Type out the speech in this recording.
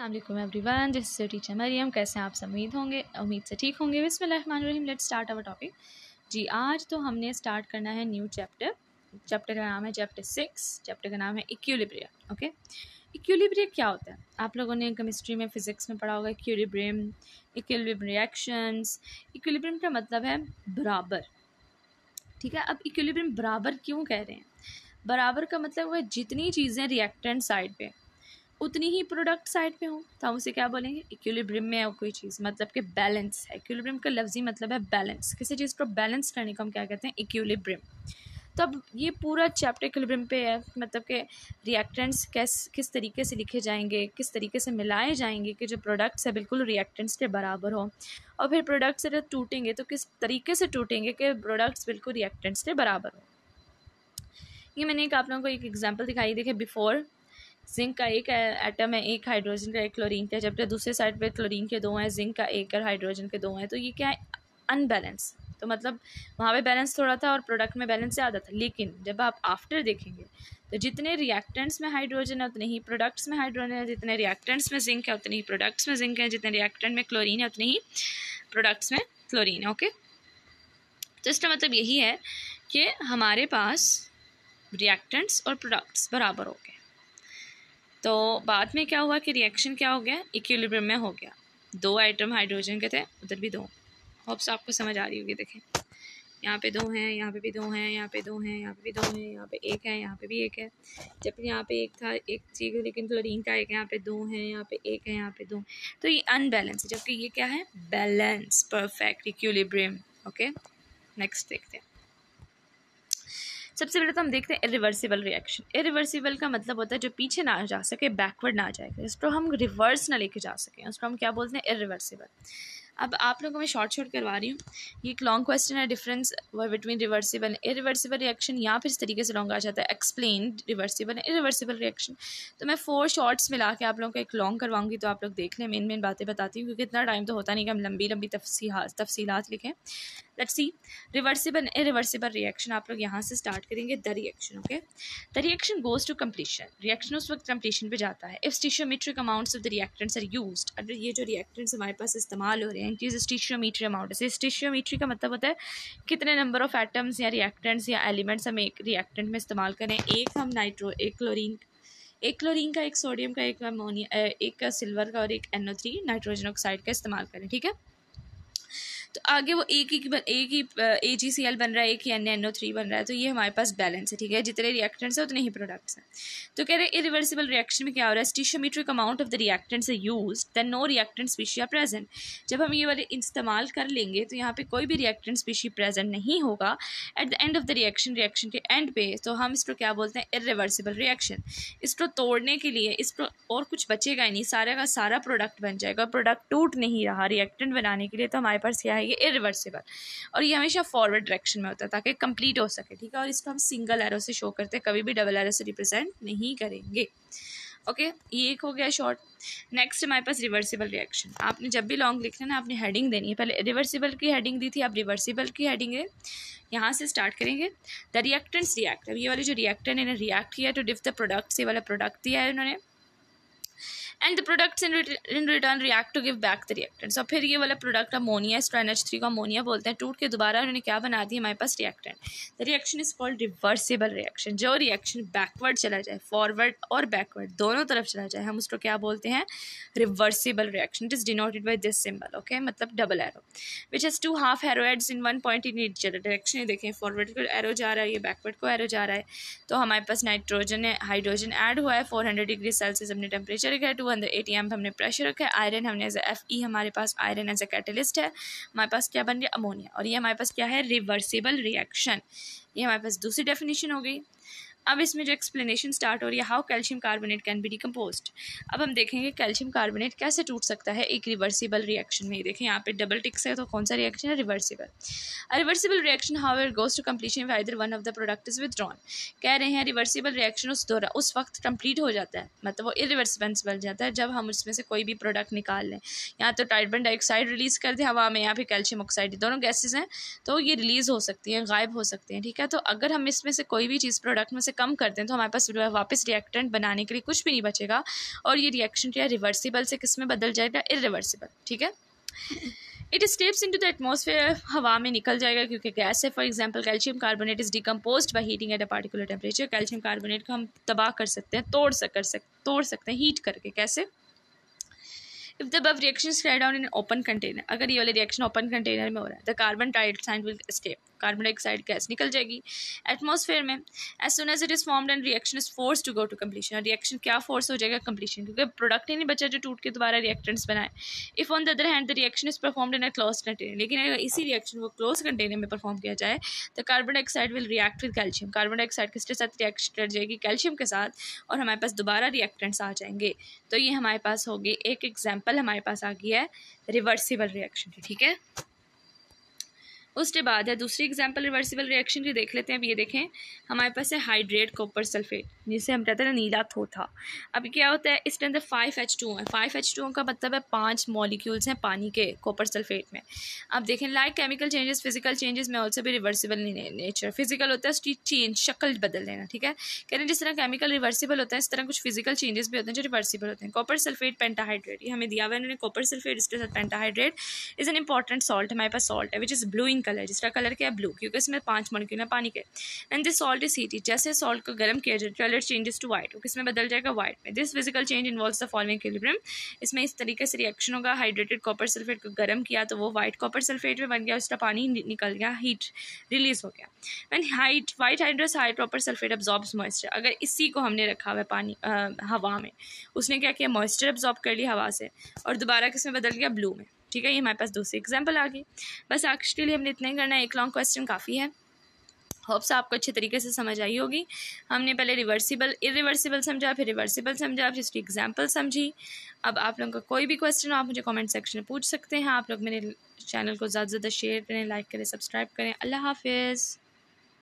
अस्सलाम वालेकुम everyone, this is teacher Mariyam. कैसे हैं आप सब? उम्मीद से ठीक होंगे। बिस्मिल्लाहिर्रहमानिर्रहीम, लेट्स स्टार्ट आवर टॉपिक। जी, आज तो हमने स्टार्ट करना है न्यू चैप्टर। चैप्टर का नाम है चैप्टर 6। चैप्टर का नाम है इक्विलिब्रियम। ओके, इक्विलिब्रियम क्या होता है? आप लोगों ने केमिस्ट्री में, फिजिक्स में पढ़ा होगा इक्विलिब्रियम, इक्विलिब्रियम रिएक्शंस। इक्विलिब्रियम का मतलब है बराबर। ठीक है, अब इक्विलिब्रियम बराबर क्यों कह रहे हैं? बराबर का मतलब है जितनी चीज़ें रिएक्टेंट साइड पे उतनी ही प्रोडक्ट साइड पे हो तो हम उसे क्या बोलेंगे? इक्विलिब्रियम में है कोई चीज़, मतलब कि बैलेंस है। इक्विलिब्रियम का लफ्जी मतलब है बैलेंस। किसी चीज़ को बैलेंस करने को हम क्या कहते हैं? इक्विलिब्रियम। तो अब ये पूरा चैप्टर इक्विलिब्रियम पे है, मतलब कि रिएक्टेंट्स किस तरीके से लिखे जाएंगे, किस तरीके से मिलाए जाएंगे कि जो प्रोडक्ट्स है बिल्कुल रिएक्टेंट्स के बराबर हो, और फिर प्रोडक्ट्स जब टूटेंगे तो किस तरीके से टूटेंगे कि प्रोडक्ट्स बिल्कुल रिएक्टेंट्स के बराबर हो। ये मैंने आप लोगों को एक एग्जाम्पल दिखाई। देखे, बिफोर जिंक का एक एटम है, एक हाइड्रोजन का, एक क्लोरीन का, जबकि दूसरे साइड पे क्लोरीन के दो हैं, जिंक का एक और हाइड्रोजन के दो हैं। तो ये क्या है? अनबैलेंस। तो मतलब वहाँ पे बैलेंस थोड़ा था और प्रोडक्ट में बैलेंस ज़्यादा था। लेकिन जब आप आफ्टर देखेंगे तो जितने रिएक्टेंट्स में हाइड्रोजन है उतने ही प्रोडक्ट्स में हाइड्रोजन है, जितने रिएक्टेंट्स में जिंक है उतने ही प्रोडक्ट्स में जिंक है, जितने रिएक्टेंट में क्लोरीन है उतने ही प्रोडक्ट्स में क्लोरीन है। ओके, तो इसका मतलब यही है कि हमारे पास रिएक्टेंट्स और प्रोडक्ट्स बराबर हो गए। तो बाद में क्या हुआ कि रिएक्शन क्या हो गया? इक्विलिब्रियम में हो गया। दो आइटम हाइड्रोजन के थे, उधर भी दो। होप्स आपको समझ आ रही होगी। देखें, यहाँ पे दो हैं, यहाँ पे भी दो हैं, यहाँ पे दो हैं, यहाँ पे भी दो हैं, यहाँ पे एक है, यहाँ पे भी एक है। जब यहाँ पे एक था, एक चीज़, लेकिन क्लोरीन का एक, यहाँ पे दो हैं, यहाँ पे एक है, यहाँ पे दो। तो ये अनबैलेंस है, जबकि ये क्या है? Balance, perfect equilibrium. Okay, next देखते हैं। सबसे पहले तो हम देखते हैं इरिवर्सिबल रिएक्शन। इरिवर्सिबल का मतलब होता है जो पीछे ना जा सके, बैकवर्ड ना जाएगा, इसको हम रिवर्स ना लेके जा सकें, उसको हम क्या बोलते हैं? इरिवर्सिबल। अब आप लोगों को मैं शॉर्ट करवा रही हूँ। ये एक लॉन्ग क्वेश्चन है, difference between reversible and irreversible reaction, या फिर इस तरीके से लॉन्ग आ जाता है, explain reversible and irreversible reaction. तो मैं 4 शॉर्ट्स मिला के आप लोगों को एक लॉन्ग करवाऊंगी, तो आप लोग देख लें। मेन बातें बताती हूँ, क्योंकि इतना टाइम तो होता नहीं कि हम लंबी तफसीलात लिखें। Let's see, reversible and irreversible reaction. आप लोग यहाँ से स्टार्ट करेंगे। The reaction, okay, the reaction goes to completion. Reaction उस वक्त कंप्लीशन पे जाता है if stoichiometric amounts of the reactants are used. अगर ये जो रिएक्टेंट्स हमारे पास इस्तेमाल हो रहे हैं, इनकी स्टिशियोमेट्री अमाउंट है। स्टिशियोमेट्री का मतलब होता है कितने नंबर ऑफ एटम्स या रिएक्टेंट्स या एलिमेंट्स हम एक रिएक्टेंट में इस्तेमाल करें। एक हम एक क्लोरीन का, एक सोडियम का, एक अमोनिया, एक सिल्वर का और एक NO3 नाइट्रोजन ऑक्साइड का इस्तेमाल करें। ठीक है, तो आगे वो एक ही AgCl बन रहा है, एक ही NaNO3 बन रहा है। तो ये हमारे पास बैलेंस है। ठीक है, जितने रिएक्टेंट्स हैं उतने ही प्रोडक्ट्स हैं। तो कह रहे हैं इरिवर्सिबल रिएक्शन में क्या हो रहा है? Stoichiometric amount of the reactants are used, then no reactant species are present. जब हम ये वाले इस्तेमाल कर लेंगे तो यहाँ पे कोई भी रिएक्टेंट स्पीशी प्रेजेंट नहीं होगा at the end of the reaction के एंड पे। तो हम इसको क्या बोलते हैं? Irreversible reaction. इसको तोड़ने के लिए इसको और कुछ बचेगा ही नहीं, सारा का सारा प्रोडक्ट बन जाएगा। प्रोडक्ट टूट नहीं रहा रिएक्टेंट बनाने के लिए, तो हमारे पास क्या है? ये इरिवर्सिबल। और ये हमेशा फॉरवर्ड डायरेक्शन में होता है ताकि कंप्लीट हो सके। ठीक है, और इसको हम सिंगल एरो से शो करते हैं, कभी भी डबल एरो से रिप्रेजेंट नहीं करेंगे। ओके, ये एक हो गया शॉर्ट। नेक्स्ट हमारे पास रिवर्सिबल रिएक्शन। आपने जब भी लॉन्ग लिखना है ना, आपने हेडिंग देनी है। पहले रिवर्सिबल की हेडिंग दी थी, अब रिवर्सिबल की हेडिंग है। यहाँ से स्टार्ट करेंगे। The reactants react. अब ये वाले जो रिएक्टेंट इन्हें रिएक्ट किया टू डिफ द प्रोडक्ट्स, ये वाला प्रोडक्ट दिया है उन्होंने, and the products in return react to give back the reactants. और फिर ये वाला प्रोडक्ट अमोनिया, इसको NH3 को अमोनिया बोलते हैं, टूट के दोबारा उन्होंने क्या बना दी हमारे पास? Reactant. The reaction is called reversible reaction. जो रिएक्शन बैकवर्ड चला जाए, फॉरवर्ड और बैकवर्ड दोनों तरफ चला जाए, हम उसको क्या बोलते हैं? Reversible reaction. It is denoted by this symbol, okay, मतलब double arrow, which has 2 half arrowheads in 1 point in each other direction. देखें, फॉरवर्ड को एरो जा रहा है, ये बैकवर्ड को एरो जा रहा है। तो हमारे पास नाइट्रोजन है, हाइड्रोजन ऐड हुआ है, 400 डिग्री सेल्सियस हमने टेम्परेचर रखा है, 280 amp हमने प्रेशर रखा है, आयरन हमने एज Fe, हमारे पास आयरन एज ए कैटलिस्ट है। हमारे पास क्या बन गया? अमोनिया। और ये हमारे पास क्या है? Reversible reaction. ये हमारे पास दूसरी डेफिनेशन हो गई। अब इसमें जो एक्सप्लेनेशन स्टार्ट हो रही है, how calcium carbonate can be decomposed. अब हम देखेंगे कैल्शियम कार्बोनेट कैसे टूट सकता है एक रिवर्सिबल रिएक्शन में। देखें यहाँ पे डबल टिक्स है, तो कौन सा रिएक्शन है? Reversible. Reversible reaction however goes to completion if either one of the product is withdrawn. कह रहे हैं रिवर्सिबल रिएक्शन उस वक्त कंप्लीट हो जाता है, मतलब वो इरिवर्सिबल बन जाता है जब हम उसमें से कोई भी प्रोडक्ट निकाल लें। यहाँ तो कार्बन डाइऑक्साइड रिलीज कर दे हवा में, यहाँ पे कैल्शियम ऑक्साइड, दोनों गैसेज हैं, तो ये रिलीज हो सकती हैं, गायब हो सकते हैं। ठीक है, तो अगर हम इसमें से कोई भी चीज़ प्रोडक्ट में से कम कर दें तो हमारे पास वापस रिएक्टेंट बनाने के लिए कुछ भी नहीं बचेगा और ये रिएक्शन क्या है रिवर्सिबल से किस में बदल जाएगा, इरिवर्सिबल। ठीक है, it steps into the atmosphere, हवा में निकल जाएगा क्योंकि गैस है। For example calcium carbonate is decomposed by heating at a particular temperature. Calcium carbonate को हम तबाह कर सकते हैं, तोड़ सकते हैं हीट करके। कैसे? If the above reactions carried out in an open container, अगर ये वाले रिएक्शन ओपन कंटेनर में हो रहा है, the carbon dioxide will escape, carbon dioxide gas निकल जाएगी एटमॉस्फेयर में। As soon as it is formed and reaction is force to go to completion, और रिएक्शन क्या फोर्स हो जाएगा, कंप्लीशन, क्योंकि प्रोडक्ट ही नहीं बचा जो टूट के दोबारा रिएक्टेंट्स बनाए। If on the other hand the reaction is performed in a close container, लेकिन अगर इसी रिएक्शन को क्लोज कंटेनर में परफॉर्म किया जाए, the carbon dioxide will react with calcium, carbon dioxide किसके साथ रिएक्ट कर जाएगी, कैल्शियम के साथ, और हमारे पास दोबारा रिएक्टेंट्स आ जाएंगे। तो ये हमारे पास होगी एक एग्जाम्पल हमारे पास आ गया है रिवर्सिबल रिएक्शन की। ठीक है, उसके बाद है दूसरी एग्जांपल रिवर्सिबल रिएक्शन की, देख लेते हैं। अब ये देखें हमारे पास है हाइड्रेट कॉपर सल्फेट, जिसे हम कहते हैं नीला थोथा। अब क्या होता है, इसके अंदर 5H2O है। 5H2O का मतलब है 5 मॉलिक्यूल्स हैं पानी के कॉपर सल्फेट में। अब देखें like chemical changes physical changes में ऑल्सो भी रिवर्सिबल नेचर, फिजिकल होता है उसकी चेंज, शक्ल बदल लेना। ठीक है, कह रहे हैं जिस तरह केमिकल रिवर्सिबल होता है इस तरह कुछ फिजिकल चेंजेस भी होते हैं जो रिवर्सिबल होते हैं। कॉपर सल्फेट पेंटाहाइड्रेट, ये हमें दिया हुआ है इन्होंने, कॉपर सल्फेट इसके साथ pentahydrate is an important salt, हमारे पास सॉल्ट है which is blue in colour, जिसका कलर क्या है, ब्लू, क्योंकि इसमें 5 मॉलिक्यूल है पानी के। And this salt is heated, जैसे सॉल्ट को गर्म किया जाए कलर चेंजेस टू व्हाइट, किसमें बदल जाएगा, व्हाइट में। This physical change involves the following equilibrium, इसमें इस तरीके से रिएक्शन होगा, हाइड्रेटेड कॉपर सल्फेट को गर्म किया तो वो व्हाइट कॉपर सल्फेट में बन गया, उसका पानी निकल गया, हीट रिलीज हो गया। When white hydrous high copper sulphate absorbs moisture, अगर इसी को हमने रखा हुआ है पानी हवा में, उसने क्या किया, मॉइस्चर अब्जॉर्ब कर लिया हवा से और दोबारा किसमें बदल गया, ब्लू में। ठीक है, ये हमारे पास दूसरी एग्जाम्पल आ गई। बस आज के लिए हमने इतना ही करना है, एक लॉन्ग क्वेश्चन काफ़ी है। होप्स आपको अच्छे तरीके से समझ आई होगी। हमने पहले रिवर्सिबल इरिवर्सिबल समझा, फिर रिवर्सिबल समझा, फिर इसकी एग्जाम्पल समझी। अब आप लोगों का कोई भी क्वेश्चन हो आप मुझे कमेंट सेक्शन में पूछ सकते हैं। आप लोग मेरे चैनल को ज़्यादा से ज़्यादा शेयर करें, लाइक करें, सब्सक्राइब करें। अल्लाह हाफिज़।